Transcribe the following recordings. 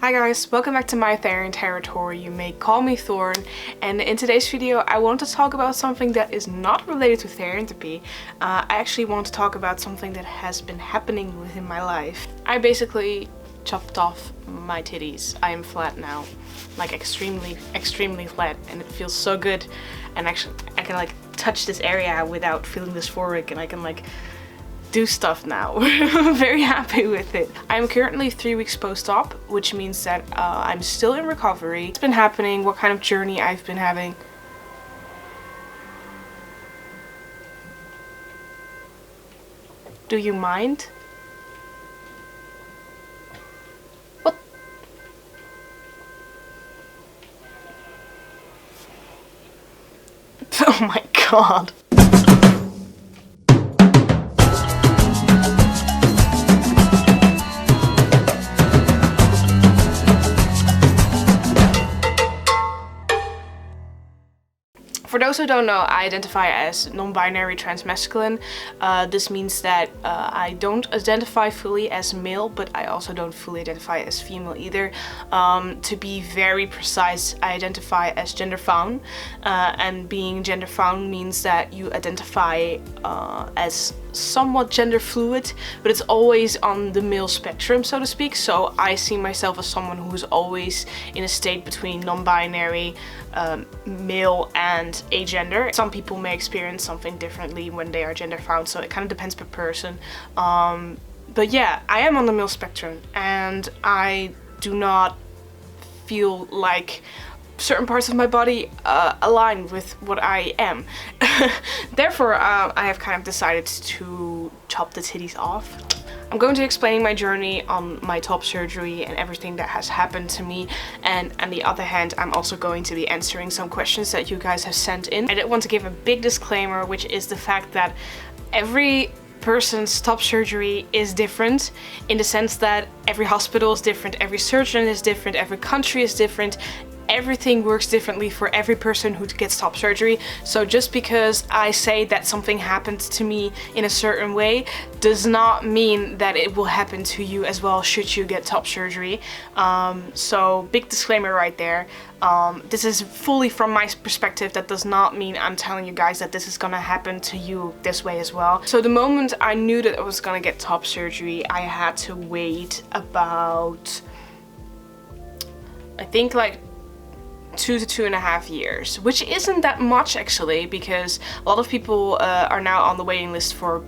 Hi guys, welcome back to my Therian territory. You may call me Thorn, and in today's video I want to talk about something that is not related to Therian. I actually want to talk about something that has been happening within my life. I basically chopped off my titties. I am flat now, like extremely flat, and it feels so good. And actually I can like touch this area without feeling dysphoric, and I can like do stuff now. I'm very happy with it. I'm currently 3 weeks post-op, which means that I'm still in recovery. What's been happening, what kind of journey I've been having. Do you mind? What? Oh my god. For those who don't know, I identify as non-binary transmasculine. This means that I don't identify fully as male, but I also don't fully identify as female either. To be very precise, I identify as gender found, and being gender found means that you identify as somewhat gender fluid, but it's always on the male spectrum, so to speak. So I see myself as someone who's always in a state between non-binary, male and agender. Some people may experience something differently when they are gender found, so it kind of depends per person. But yeah, I am on the male spectrum, and I do not feel like certain parts of my body align with what I am. Therefore, I have kind of decided to chop the titties off. I'm going to explain my journey on my top surgery and everything that has happened to me, and on the other hand, I'm also going to be answering some questions that you guys have sent in. I did want to give a big disclaimer, which is the fact that every person's top surgery is different, in the sense that every hospital is different, every surgeon is different, every country is different. Everything works differently for every person who gets top surgery. So just because I say that something happened to me in a certain way does not mean that it will happen to you as well should you get top surgery. So big disclaimer right there. This is fully from my perspective. That does not mean I'm telling you guys that this is gonna happen to you this way as well. So the moment I knew that I was gonna get top surgery, I had to wait about, I think like 2 to 2.5 years, which isn't that much actually, because a lot of people are now on the waiting list for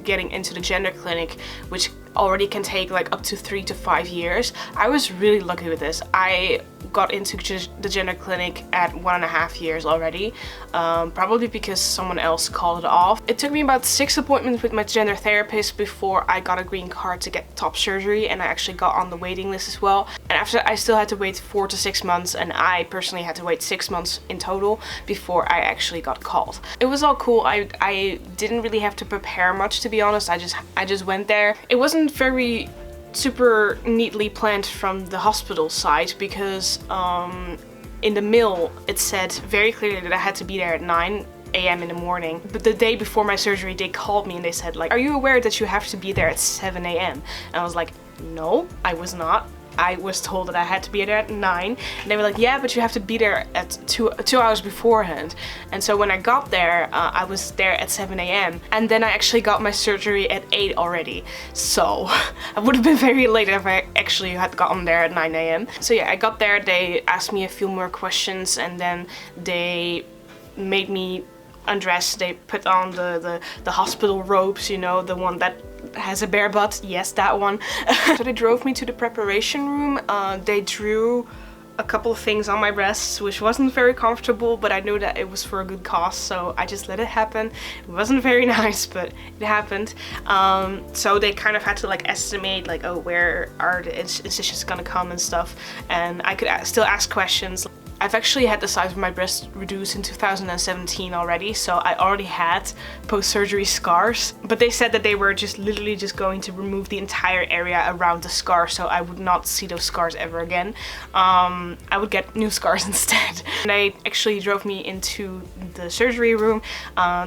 getting into the gender clinic, which already can take like up to 3 to 5 years. I was really lucky with this. I got into the gender clinic at 1.5 years already, probably because someone else called it off. It took me about 6 appointments with my gender therapist before I got a green card to get top surgery, and I actually got on the waiting list as well. And after, I still had to wait 4 to 6 months, and I personally had to wait 6 months in total before I actually got called. It was all cool. I didn't really have to prepare much, to be honest. I just went there. It wasn't very super neatly planned from the hospital side, because in the mail it said very clearly that I had to be there at 9 a.m. in the morning. But the day before my surgery they called me and they said like, are you aware that you have to be there at 7 a.m? And I was like, no, I was not. I was told that I had to be there at 9, and they were like, yeah, but you have to be there at 2 hours beforehand. And so when I got there, I was there at 7 a.m. and then I actually got my surgery at 8 already. So I would have been very late if I actually had gotten there at 9 a.m. So yeah, I got there, they asked me a few more questions, and then they made me undress. They put on the hospital robes, you know, the one that has a bare butt. Yes, that one. So they drove me to the preparation room. They drew a couple of things on my breasts, which wasn't very comfortable, but I knew that it was for a good cause, so I just let it happen. It wasn't very nice, but it happened. So they kind of had to like estimate like, oh, where are the incisions gonna come and stuff, and I could still ask questions. I've actually had the size of my breast reduced in 2017 already, so I already had post-surgery scars. But they said that they were just literally just going to remove the entire area around the scar, so I would not see those scars ever again. I would get new scars instead. And they actually drove me into the surgery room.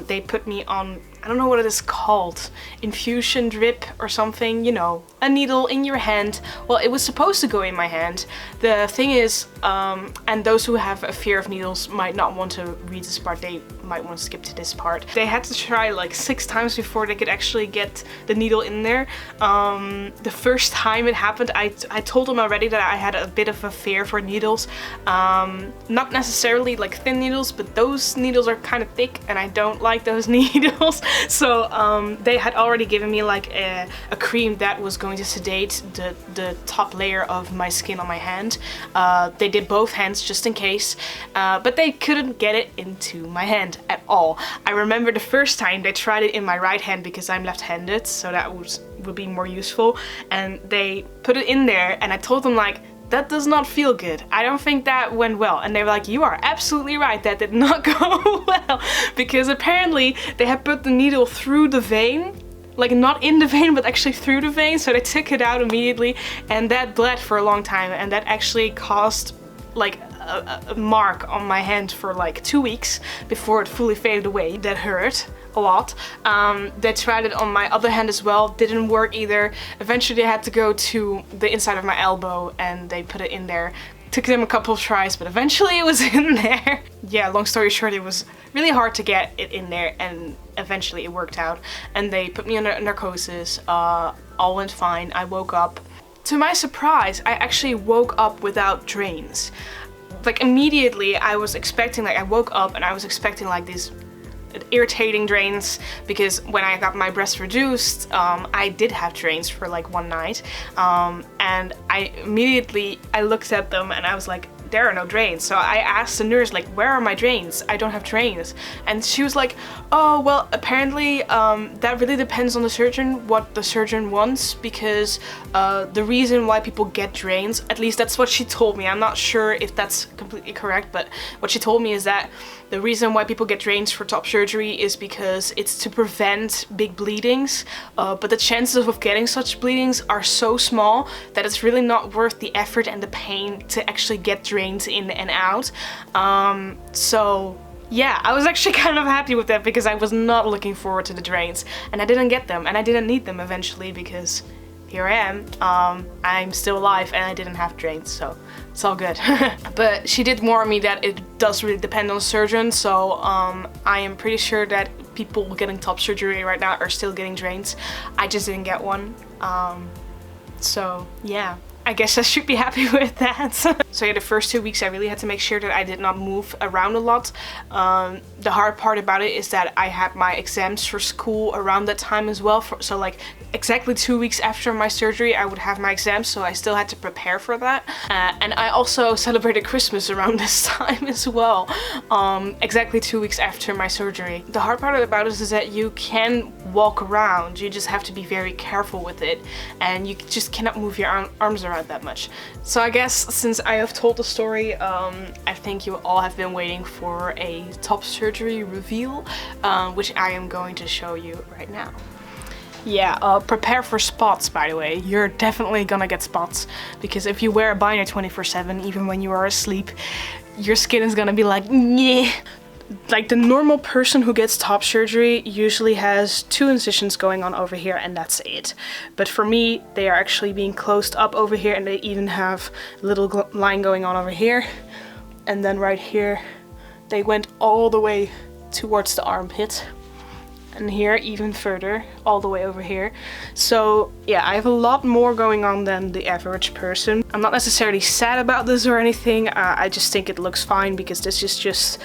They put me on I don't know what it is called, infusion drip or something, you know, a needle in your hand. Well, it was supposed to go in my hand. The thing is, and those who have a fear of needles might not want to read this part, they might want to skip to this part. They had to try like 6 times before they could actually get the needle in there. The first time it happened, I told them already that I had a bit of a fear for needles. Not necessarily like thin needles, but those needles are kind of thick and I don't like those needles. So they had already given me like a cream that was going to sedate the top layer of my skin on my hand. They did both hands just in case, but they couldn't get it into my hand at all. I remember the first time they tried it in my right hand because I'm left-handed, so that would be more useful, and they put it in there and I told them like, that does not feel good. I don't think that went well. And they were like, you are absolutely right, that did not go well. Because apparently they had put the needle through the vein, like not in the vein, but actually through the vein. So they took it out immediately and that bled for a long time. And that actually caused like a mark on my hand for like 2 weeks before it fully faded away. That hurt a lot. They tried it on my other hand as well, didn't work either. Eventually they had to go to the inside of my elbow and they put it in there. Took them a couple of tries, but eventually it was in there. Yeah, long story short, it was really hard to get it in there and eventually it worked out. And they put me under narcosis, all went fine, I woke up. To my surprise, I actually woke up without drains. Like immediately I was expecting, like I woke up and I was expecting like these irritating drains, because when I got my breast reduced, I did have drains for like one night, and I immediately looked at them and I was like, there are no drains. So I asked the nurse like, where are my drains? I don't have drains. And she was like, oh well, apparently that really depends on the surgeon, what the surgeon wants, because the reason why people get drains, at least that's what she told me, I'm not sure if that's completely correct, but what she told me is that the reason why people get drains for top surgery is because it's to prevent big bleedings, but the chances of getting such bleedings are so small that it's really not worth the effort and the pain to actually get drains in and out. So yeah, I was actually kind of happy with that because I was not looking forward to the drains, and I didn't get them and I didn't need them eventually because here I am. I'm still alive and I didn't have drains, so it's all good. But she did warn me that it does really depend on the surgeon, so I am pretty sure that people getting top surgery right now are still getting drains. I just didn't get one. So yeah, I guess I should be happy with that. So yeah, the first 2 weeks I really had to make sure that I did not move around a lot. The hard part about it is that I had my exams for school around that time as well. So like exactly 2 weeks after my surgery I would have my exams, so I still had to prepare for that. And I also celebrated Christmas around this time as well, exactly 2 weeks after my surgery. The hard part about it is that you can walk around, you just have to be very careful with it, and you just cannot move your arms around that much. So I guess since I have told the story, I think you all have been waiting for a top surgery reveal, which I am going to show you right now. Yeah, prepare for spots, by the way. You're definitely gonna get spots, because if you wear a binder 24/7, even when you are asleep, your skin is gonna be like, yeah. Like the normal person who gets top surgery usually has 2 incisions going on over here and that's it. But for me, they are actually being closed up over here, and they even have a little line going on over here. And then right here, they went all the way towards the armpit. And here even further, all the way over here. So yeah, I have a lot more going on than the average person. I'm not necessarily sad about this or anything. I just think it looks fine because this is just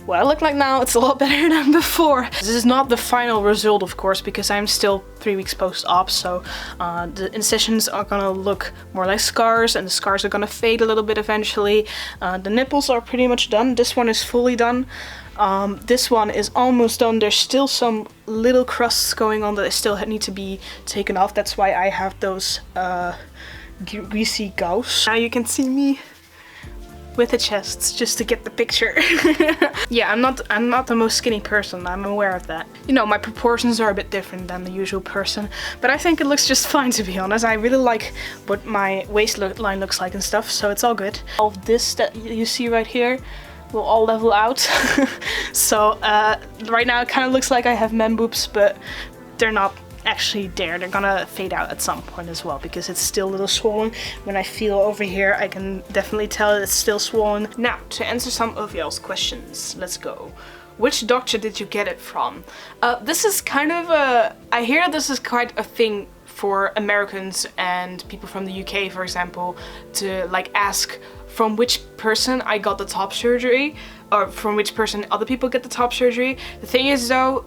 what I look like now. It's a lot better than before. This is not the final result, of course, because I'm still 3 weeks post-op, so the incisions are gonna look more like scars, and the scars are gonna fade a little bit eventually. The nipples are pretty much done. This one is fully done. This one is almost done. There's still some little crusts going on that still need to be taken off. That's why I have those greasy gauze. Now you can see me with the chests, just to get the picture. Yeah, I'm not the most skinny person, I'm aware of that. You know, my proportions are a bit different than the usual person, but I think it looks just fine, to be honest. I really like what my waistline looks like and stuff, so it's all good. All of this that you see right here, will all level out. So right now it kind of looks like I have man boobs, but they're not actually there. They're gonna fade out at some point as well because it's still a little swollen. When I feel over here, I can definitely tell it's still swollen. Now, to answer some of y'all's questions, let's go. Which doctor did you get it from? This is kind of I hear that this is quite a thing for Americans and people from the UK, for example, to like ask from which person I got the top surgery, or from which person other people get the top surgery. The thing is though,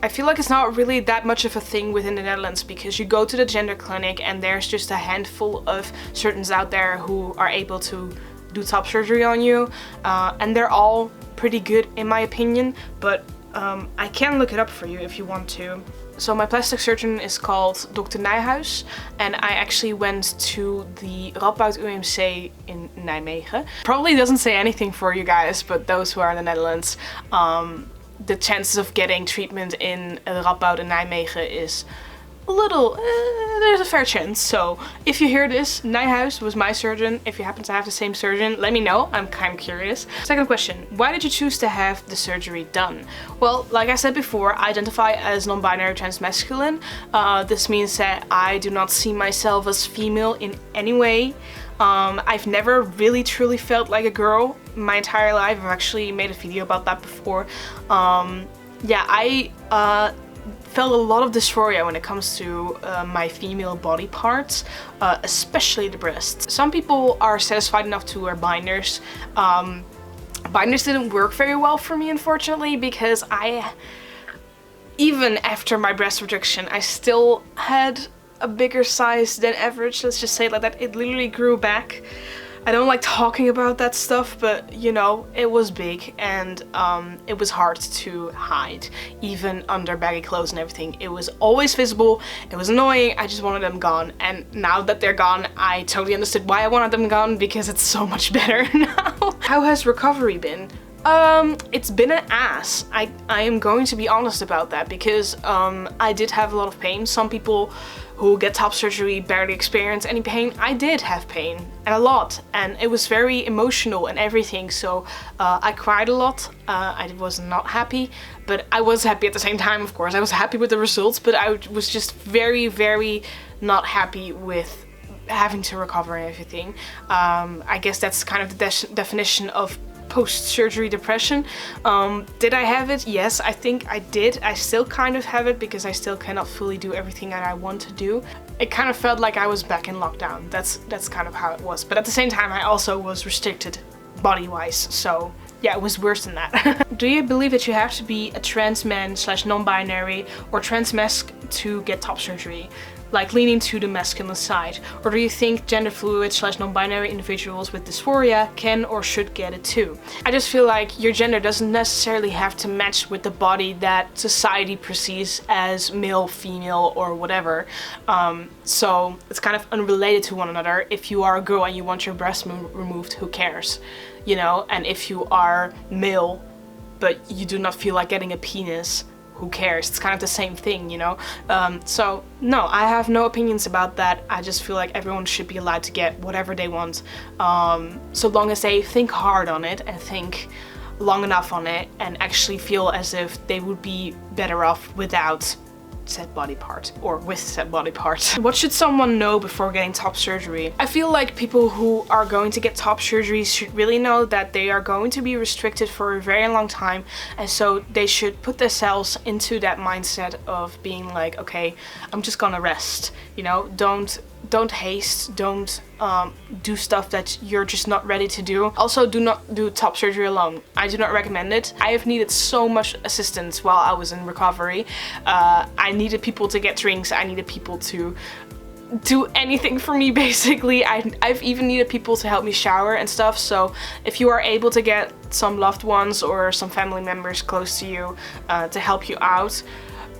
I feel like it's not really that much of a thing within the Netherlands, because you go to the gender clinic and there's just a handful of surgeons out there who are able to do top surgery on you, and they're all pretty good in my opinion, but I can look it up for you if you want to. So my plastic surgeon is called Dr. Nijhuis, and I actually went to the Radboud UMC in Nijmegen. Probably doesn't say anything for you guys, but those who are in the Netherlands, the chances of getting treatment in Radboud in Nijmegen is a little, there's a fair chance. So if you hear this, Nijhuis was my surgeon. If you happen to have the same surgeon, let me know. I'm kind of curious. Second question, why did you choose to have the surgery done? Well, like I said before, I identify as non-binary transmasculine. This means that I do not see myself as female in any way. I've never really truly felt like a girl my entire life. I've actually made a video about that before. Yeah, I felt a lot of dysphoria when it comes to my female body parts, especially the breasts. Some people are satisfied enough to wear binders. Binders didn't work very well for me, unfortunately, because even after my breast reduction, I still had a bigger size than average, let's just say it like that. It literally grew back. I don't like talking about that stuff, but you know, it was big, and it was hard to hide, even under baggy clothes and everything. It was always visible, it was annoying, I just wanted them gone, and now that they're gone, I totally understood why I wanted them gone, because it's so much better now. How has recovery been? It's been an ass. I am going to be honest about that, because I did have a lot of pain. Some people who get top surgery barely experience any pain. I did have pain, and a lot, and it was very emotional and everything, so I cried a lot. I was not happy, but I was happy at the same time, of course. I was happy with the results, but I was just very, very not happy with having to recover and everything. I guess that's kind of the definition of post-surgery depression. Did I have it? Yes, I think I did. I still kind of have it, because I still cannot fully do everything that I want to do. It kind of felt like I was back in lockdown. That's kind of how it was. But at the same time, I also was restricted body-wise, so yeah, it was worse than that. Do you believe that you have to be a trans man / non-binary or transmasc to get top surgery? Like leaning to the masculine side? Or do you think gender fluid / non-binary individuals with dysphoria can or should get it too? I just feel like your gender doesn't necessarily have to match with the body that society perceives as male, female, or whatever. So it's kind of unrelated to one another. If you are a girl and you want your breast removed, who cares? You know, and if you are male but you do not feel like getting a penis, who cares? It's kind of the same thing, you know? So no, I have no opinions about that. I just feel like everyone should be allowed to get whatever they want, so long as they think hard on it and think long enough on it and actually feel as if they would be better off without said body part or with said body part. What should someone know before getting top surgery? I feel like people who are going to get top surgery should really know that they are going to be restricted for a very long time, and so they should put themselves into that mindset of being like, okay, I'm just gonna rest, you know? Don't haste, don't do stuff that you're just not ready to do. Also, do not do top surgery alone. I do not recommend it. I have needed so much assistance while I was in recovery. I needed people to get drinks, I needed people to do anything for me, basically. I've even needed people to help me shower and stuff, so if you are able to get some loved ones or some family members close to you to help you out,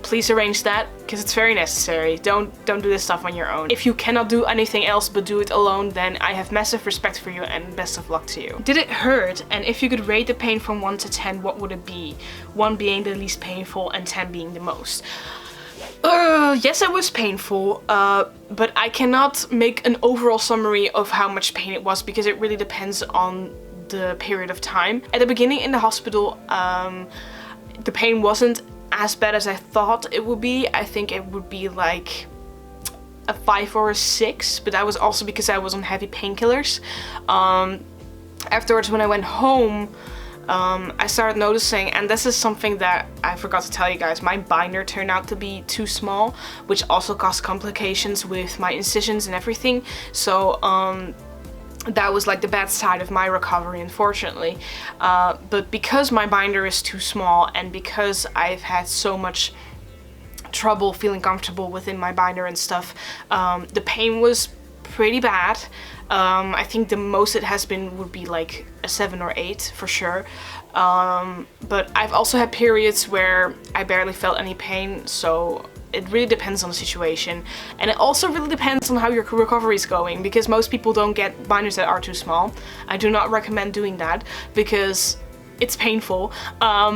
please arrange that, because it's very necessary. Don't do this stuff on your own. If you cannot do anything else but do it alone, then I have massive respect for you and best of luck to you. Did it hurt? And if you could rate the pain from 1 to 10, what would it be? 1 being the least painful and 10 being the most. Yes, it was painful, but I cannot make an overall summary of how much pain it was, because it really depends on the period of time. At the beginning in the hospital, the pain wasn't as bad as I thought it would be. I think it would be like a 5 or a 6, but that was also because I was on heavy painkillers. Afterwards, when I went home, I started noticing, and this is something that I forgot to tell you guys, my binder turned out to be too small, which also caused complications with my incisions and everything. So that was like the bad side of my recovery, unfortunately. But because my binder is too small, and because I've had so much trouble feeling comfortable within my binder and stuff, the pain was pretty bad. I think the most it has been would be like a 7 or 8 for sure. But I've also had periods where I barely felt any pain, so it really depends on the situation. And it also really depends on how your recovery is going, because most people don't get binders that are too small. I do not recommend doing that because it's painful.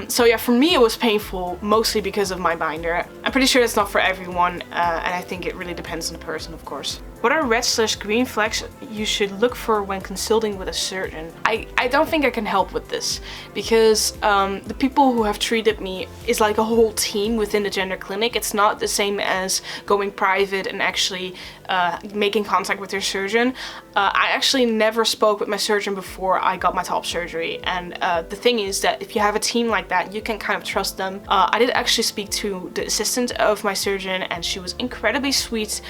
So yeah, for me it was painful mostly because of my binder. I'm pretty sure it's not for everyone, and I think it really depends on the person, of course. What are red/green flags you should look for when consulting with a surgeon? I don't think I can help with this, because the people who have treated me is like a whole team within the gender clinic. It's not the same as going private and actually making contact with your surgeon. I actually never spoke with my surgeon before I got my top surgery, and the thing is that if you have a team like that, you can kind of trust them. I did actually speak to the assistant of my surgeon, and she was incredibly sweet.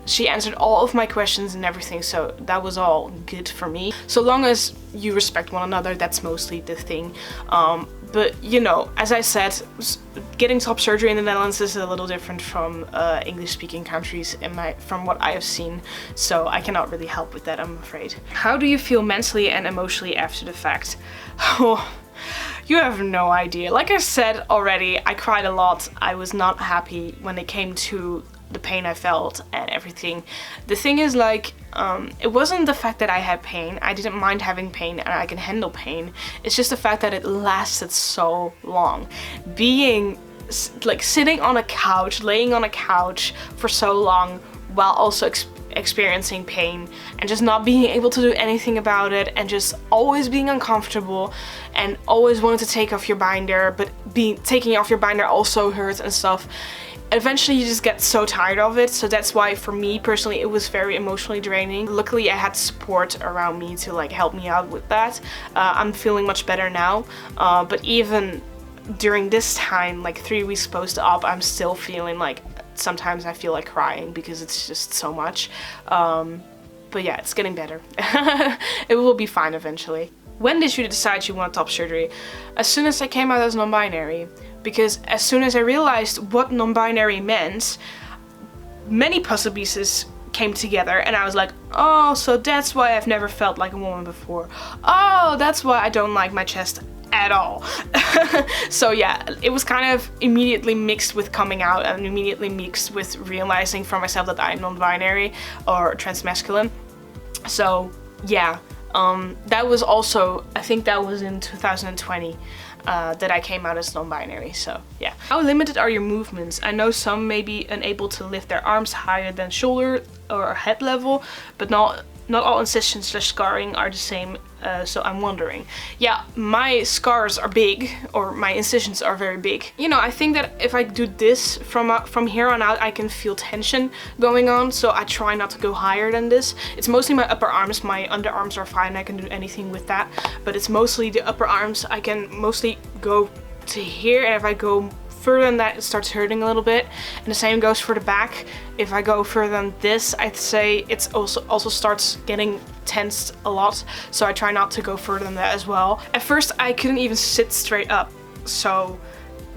She answered all of my questions and everything, so that was all good for me. So long as you respect one another, that's mostly the thing. But you know, as I said, getting top surgery in the Netherlands is a little different from English-speaking countries from what I have seen, so I cannot really help with that, I'm afraid. How do you feel mentally and emotionally after the fact? Oh, you have no idea. Like I said already, I cried a lot. I was not happy when it came to the pain I felt and everything. The thing is, like, it wasn't the fact that I had pain. I didn't mind having pain and I can handle pain. It's just the fact that it lasted so long. Being like sitting on a couch, laying on a couch for so long while also experiencing pain and just not being able to do anything about it, and just always being uncomfortable and always wanting to take off your binder, but taking off your binder also hurts and stuff. Eventually you just get so tired of it, so that's why for me personally it was very emotionally draining. Luckily I had support around me to like help me out with that. I'm feeling much better now, but even during this time, like 3 weeks post-op, I'm still feeling like sometimes I feel like crying because it's just so much. But yeah, it's getting better. It will be fine eventually. When did you decide you want top surgery? As soon as I came out as non-binary. Because as soon as I realized what non-binary meant, many puzzle pieces came together and I was like, oh, so that's why I've never felt like a woman before. Oh, that's why I don't like my chest at all. So yeah, it was kind of immediately mixed with coming out and immediately mixed with realizing for myself that I'm non-binary or transmasculine. So yeah, that was also, I think that was in 2020. That I came out as non-binary, so yeah. How limited are your movements? I know some may be unable to lift their arms higher than shoulder or head level, but not all incisions/scarring are the same, so I'm wondering. Yeah, my scars are big, or my incisions are very big. You know, I think that if I do this from here on out, I can feel tension going on, so I try not to go higher than this. It's mostly my upper arms. My underarms are fine, I can do anything with that, but it's mostly the upper arms. I can mostly go to here, and if I go further than that, it starts hurting a little bit, and the same goes for the back. If I go further than this, I'd say it's also starts getting tensed a lot, so I try not to go further than that as well. At first I couldn't even sit straight up, so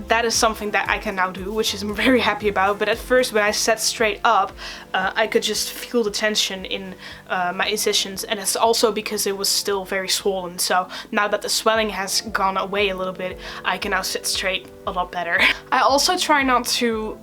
that is something that I can now do, which I'm very happy about. But at first, when I sat straight up, I could just feel the tension in my incisions, and it's also because it was still very swollen. So now that the swelling has gone away a little bit, I can now sit straight a lot better. I also try not to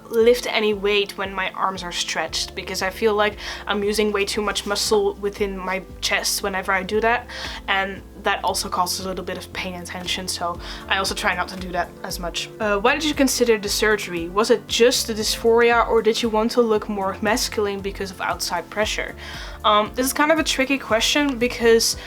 lift any weight when my arms are stretched, because I feel like I'm using way too much muscle within my chest whenever I do that, and that also causes a little bit of pain and tension, so I also try not to do that as much. Why did you consider the surgery? Was it just the dysphoria, or did you want to look more masculine because of outside pressure? This is kind of a tricky question, because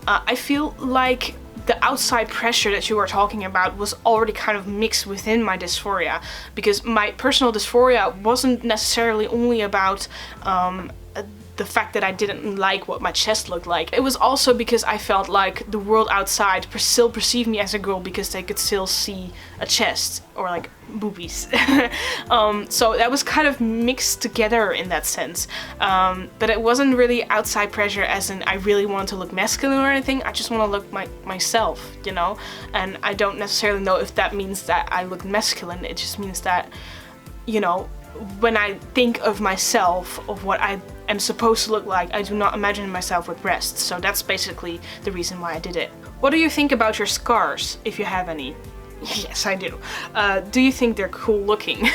I feel like the outside pressure that you were talking about was already kind of mixed within my dysphoria, because my personal dysphoria wasn't necessarily only about the fact that I didn't like what my chest looked like. It was also because I felt like the world outside still perceived me as a girl because they could still see a chest or like boobies. So that was kind of mixed together in that sense. But it wasn't really outside pressure as in I really wanted to look masculine or anything. I just want to look myself, you know? And I don't necessarily know if that means that I look masculine. It just means that, you know, when I think of myself, of what I am supposed to look like, I do not imagine myself with breasts. So that's basically the reason why I did it. What do you think about your scars, if you have any? Yes, I do. Do you think they're cool looking?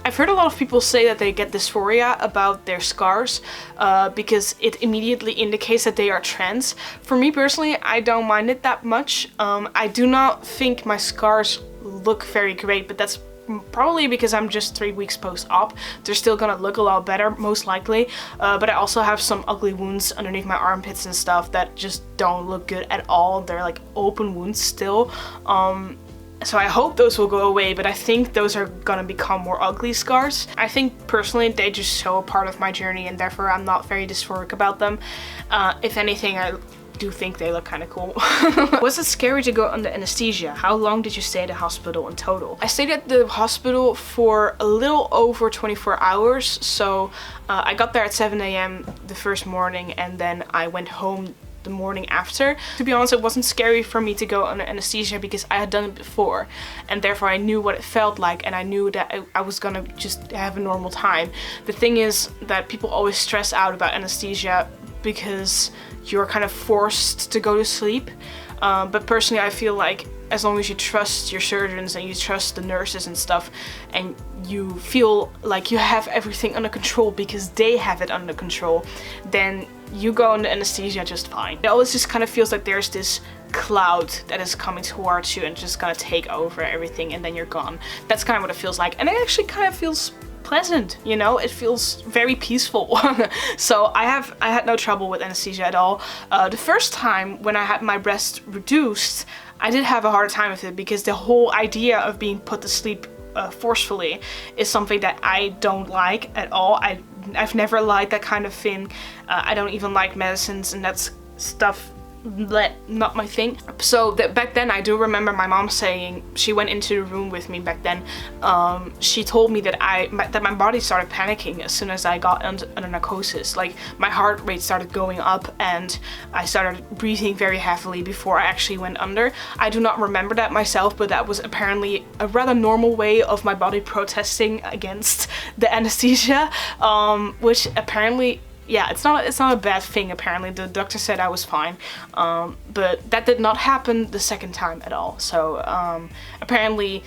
I've heard a lot of people say that they get dysphoria about their scars because it immediately indicates that they are trans. For me personally, I don't mind it that much. I do not think my scars look very great, but that's probably because I'm just 3 weeks post-op. They're still gonna look a lot better, most likely. But I also have some ugly wounds underneath my armpits and stuff that just don't look good at all. They're like open wounds still. So I hope those will go away, but I think those are gonna become more ugly scars. I think personally they just show a part of my journey, and therefore I'm not very dysphoric about them. If anything, I do think they look kind of cool. Was it scary to go under anesthesia? How long did you stay at the hospital in total? I stayed at the hospital for a little over 24 hours. So I got there at 7 a.m. the first morning, and then I went home the morning after. To be honest, it wasn't scary for me to go under anesthesia because I had done it before, and therefore I knew what it felt like, and I knew that I was gonna just have a normal time. The thing is that people always stress out about anesthesia because you're kind of forced to go to sleep. But personally, I feel like as long as you trust your surgeons and you trust the nurses and stuff, and you feel like you have everything under control because they have it under control, then you go under anesthesia just fine. It always just kind of feels like there's this cloud that is coming towards you and just gonna take over everything, and then you're gone. That's kind of what it feels like, and it actually kind of feels pleasant, you know? It feels very peaceful. So I had no trouble with anesthesia at all. The first time when I had my breast reduced, I did have a hard time with it because the whole idea of being put to sleep forcefully is something that I don't like at all. I've never liked that kind of thing. I don't even like medicines and that's stuff not my thing. So back then I do remember my mom saying, she went into the room with me back then, she told me that my body started panicking as soon as I got under narcosis. Like my heart rate started going up and I started breathing very heavily before I actually went under. I do not remember that myself, but that was apparently a rather normal way of my body protesting against the anesthesia, which apparently, yeah, it's not a bad thing. Apparently the doctor said I was fine, but that did not happen the second time at all. So apparently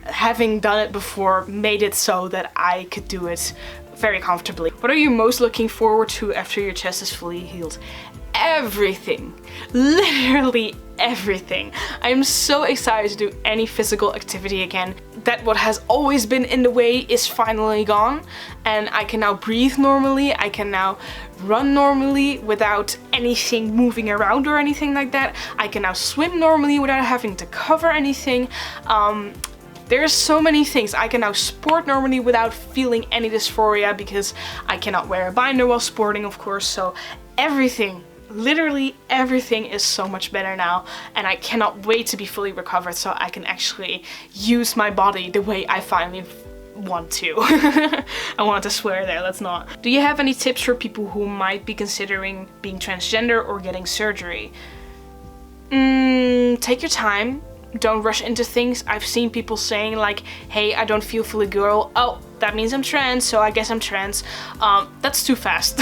having done it before made it so that I could do it very comfortably. What are you most looking forward to after your chest is fully healed? Everything. Literally everything. I am so excited to do any physical activity again. That what has always been in the way is finally gone, and I can now breathe normally. I can now run normally without anything moving around or anything like that. I can now swim normally without having to cover anything. There's so many things. I can now sport normally without feeling any dysphoria because I cannot wear a binder while sporting, of course. So everything, literally everything is so much better now, and I cannot wait to be fully recovered so I can actually use my body the way I finally want to. I wanted to swear there, let's not. Do you have any tips for people who might be considering being transgender or getting surgery? Take your time. Don't rush into things. I've seen people saying like, hey, I don't feel fully girl. Oh, that means I'm trans, so I guess I'm trans. That's too fast.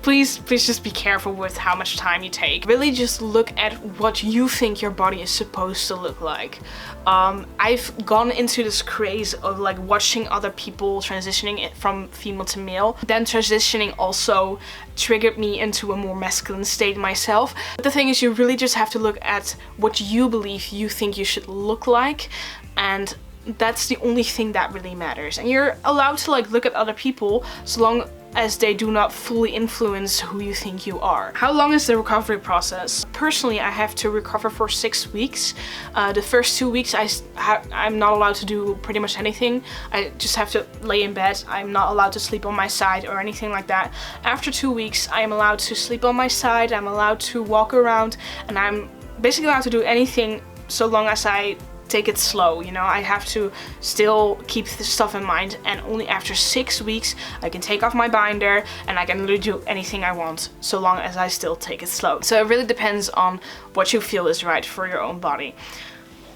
Please just be careful with how much time you take. Really just look at what you think your body is supposed to look like. I've gone into this craze of like watching other people transitioning it from female to male. Then transitioning also triggered me into a more masculine state myself. But the thing is, you really just have to look at what you believe you think you should look like, and that's the only thing that really matters. And you're allowed to like look at other people so long as they do not fully influence who you think you are. How long is the recovery process? Personally, I have to recover for 6 weeks. The first 2 weeks I'm not allowed to do pretty much anything. I just have to lay in bed. I'm not allowed to sleep on my side or anything like that. After 2 weeks, I am allowed to sleep on my side, I'm allowed to walk around, and I'm basically allowed to do anything so long as I take it slow, you know. I have to still keep this stuff in mind, and only after 6 weeks I can take off my binder and I can literally do anything I want so long as I still take it slow. So it really depends on what you feel is right for your own body.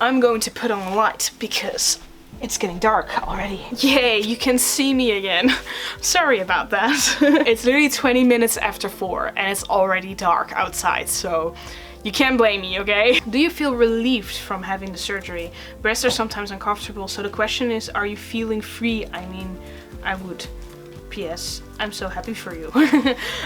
I'm going to put on a light because it's getting dark already. Yay, you can see me again. Sorry about that. It's literally 20 minutes after 4 and it's already dark outside, so you can't blame me, okay? Do you feel relieved from having the surgery? Breasts are sometimes uncomfortable, so the question is, are you feeling free? I mean, I would. P.S. I'm so happy for you.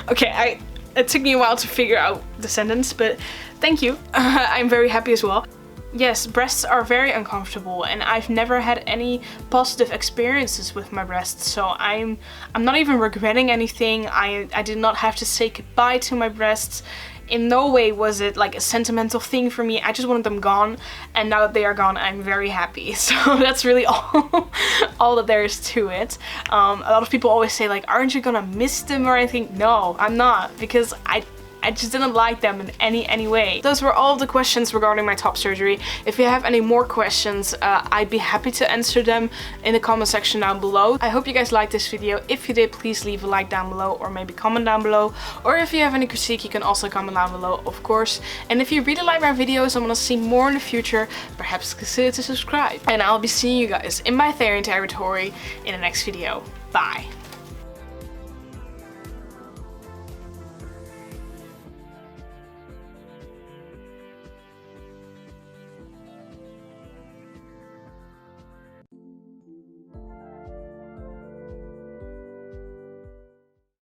Okay, it took me a while to figure out the sentence, but thank you. I'm very happy as well. Yes, breasts are very uncomfortable, and I've never had any positive experiences with my breasts, so I'm not even regretting anything. I did not have to say goodbye to my breasts. In no way was it like a sentimental thing for me. I just wanted them gone, and now that they are gone, I'm very happy. So that's really all that there is to it. A lot of people always say like, aren't you gonna miss them or anything? No, I'm not, because I just didn't like them in any way. Those were all of the questions regarding my top surgery. If you have any more questions, I'd be happy to answer them in the comment section down below. I hope you guys liked this video. If you did, please leave a like down below, or maybe comment down below. Or if you have any critique, you can also comment down below, of course. And if you really like my videos and want to see more in the future, perhaps consider to subscribe. And I'll be seeing you guys in my Therian territory in the next video. Bye.